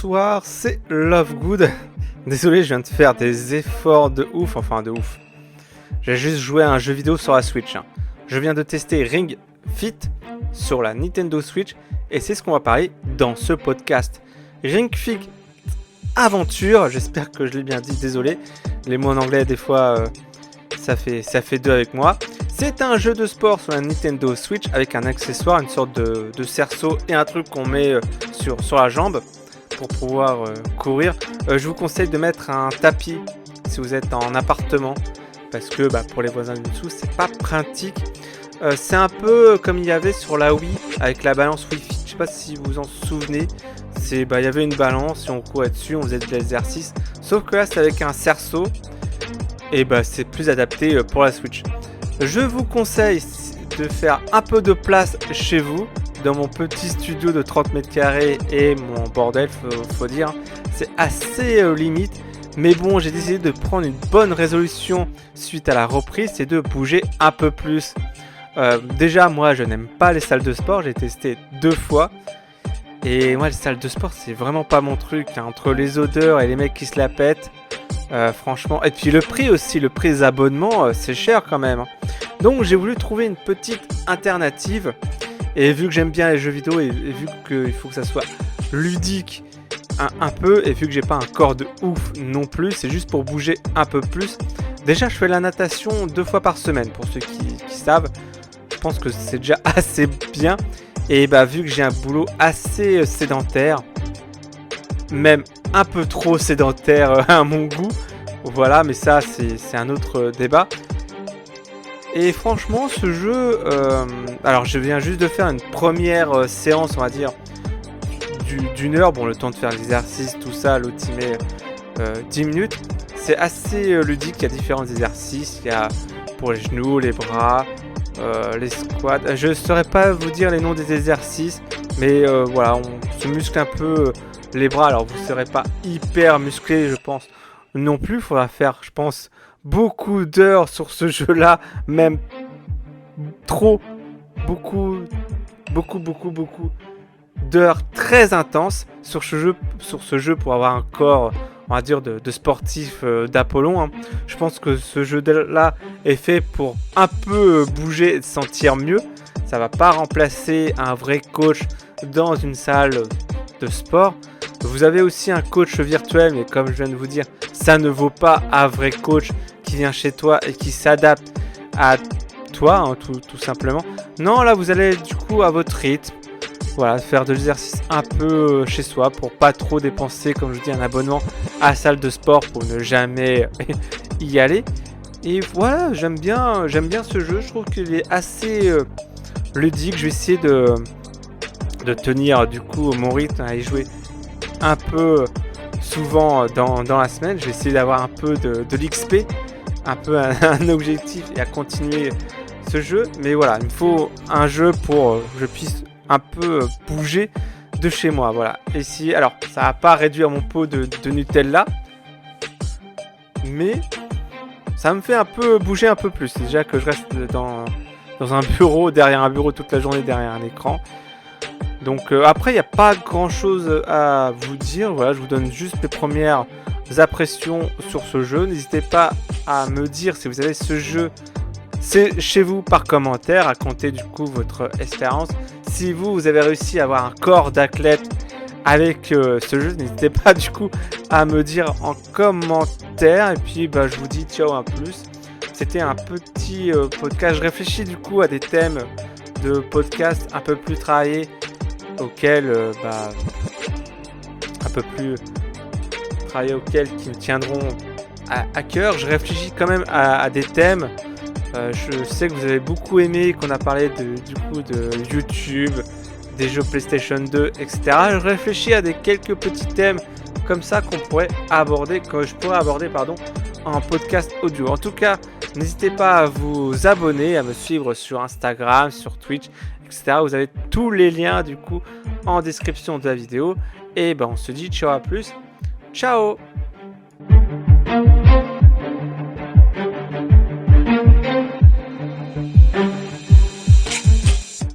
Bonsoir, c'est Lovegood. Désolé, je viens de faire des efforts de ouf, J'ai juste joué à un jeu vidéo sur la Switch. Je viens de tester Ring Fit sur la Nintendo Switch et c'est ce qu'on va parler dans ce podcast. Ring Fit Aventure, j'espère que je l'ai bien dit, désolé. Les mots en anglais, des fois, ça fait deux avec moi. C'est un jeu de sport sur la Nintendo Switch avec un accessoire, une sorte de cerceau et un truc qu'on met sur la jambe pour pouvoir courir. Je vous conseille de mettre un tapis si vous êtes en appartement parce que pour les voisins du dessous, c'est pas pratique. C'est un peu comme il y avait sur la Wii avec la balance Wii Fit. Je sais pas si vous vous en souvenez. Il y avait une balance, si on courait dessus, on faisait de l'exercice. Sauf que là, c'est avec un cerceau et c'est plus adapté pour la Switch. Je vous conseille de faire un peu de place chez vous, dans mon petit studio de 30 mètres carrés et mon bordel, faut dire. C'est assez limite, mais bon, j'ai décidé de prendre une bonne résolution suite à la reprise, c'est de bouger un peu plus. Déjà, moi, je n'aime pas les salles de sport, j'ai testé 2 fois. Et moi, les salles de sport, c'est vraiment pas mon truc. Entre les odeurs et les mecs qui se la pètent, franchement. Et puis le prix aussi, le prix des abonnements, c'est cher quand même. Donc j'ai voulu trouver une petite alternative. Et vu que j'aime bien les jeux vidéo et vu qu'il faut que ça soit ludique un peu, et vu que j'ai pas un corps de ouf non plus, c'est juste pour bouger un peu plus. Déjà, je fais la natation 2 fois par semaine, pour ceux qui savent. Je pense que c'est déjà assez bien. Et vu que j'ai un boulot assez sédentaire, même un peu trop sédentaire à mon goût, voilà, mais ça c'est un autre débat. Et franchement, ce jeu, alors je viens juste de faire une première séance, on va dire, d'une heure. Bon, le temps de faire l'exercice, tout ça, l'autre y met 10 minutes. C'est assez ludique, il y a différents exercices, il y a pour les genoux, les bras, les squats. Je ne saurais pas vous dire les noms des exercices, mais voilà, on se muscle un peu les bras. Alors vous ne serez pas hyper musclé, je pense non plus. Il faudra faire, je pense, beaucoup d'heures sur ce jeu-là, même beaucoup d'heures très intenses sur ce jeu pour avoir un corps, on va dire, de sportif d'Apollon. Je pense que ce jeu-là est fait pour un peu bouger et se sentir mieux. Ça va pas remplacer un vrai coach dans une salle de sport. Vous avez aussi un coach virtuel, mais comme je viens de vous dire, ça ne vaut pas un vrai coach qui vient chez toi et qui s'adapte à toi, tout simplement. Non, là, vous allez du coup à votre rythme. Voilà, faire de l'exercice un peu chez soi pour pas trop dépenser, comme je dis, un abonnement à la salle de sport pour ne jamais y aller. Et voilà, j'aime bien ce jeu. Je trouve qu'il est assez ludique. Je vais essayer de tenir du coup mon rythme à y jouer un peu souvent dans la semaine. Je vais essayer d'avoir un peu de l'XP, un peu un objectif et à continuer ce jeu. Mais voilà, il me faut un jeu pour que je puisse un peu bouger de chez moi, voilà. Et si, alors, ça va pas réduire mon pot de Nutella, mais ça me fait un peu bouger un peu plus. Déjà que je reste dans un bureau, derrière un bureau toute la journée, derrière un écran. Donc après, il n'y a pas grand chose à vous dire. Voilà, je vous donne juste mes premières impressions sur ce jeu. N'hésitez pas à me dire si vous avez ce jeu chez vous par commentaire, racontez du coup votre expérience. Si vous avez réussi à avoir un corps d'athlète avec ce jeu, n'hésitez pas du coup à me dire en commentaire. Et puis je vous dis ciao, à plus. C'était un petit podcast. Je réfléchis du coup à des thèmes de podcast un peu plus travaillés, auxquels un peu plus travaillés, auxquels qui me tiendront à cœur. Je réfléchis quand même à des thèmes. Je sais que vous avez beaucoup aimé qu'on a parlé de YouTube, des jeux PlayStation 2, etc. Je réfléchis à quelques petits thèmes comme ça que je pourrais aborder en podcast audio. En tout cas, n'hésitez pas à vous abonner, à me suivre sur Instagram, sur Twitch, etc. Vous avez tous les liens du coup en description de la vidéo. Et on se dit ciao, à plus. Ciao.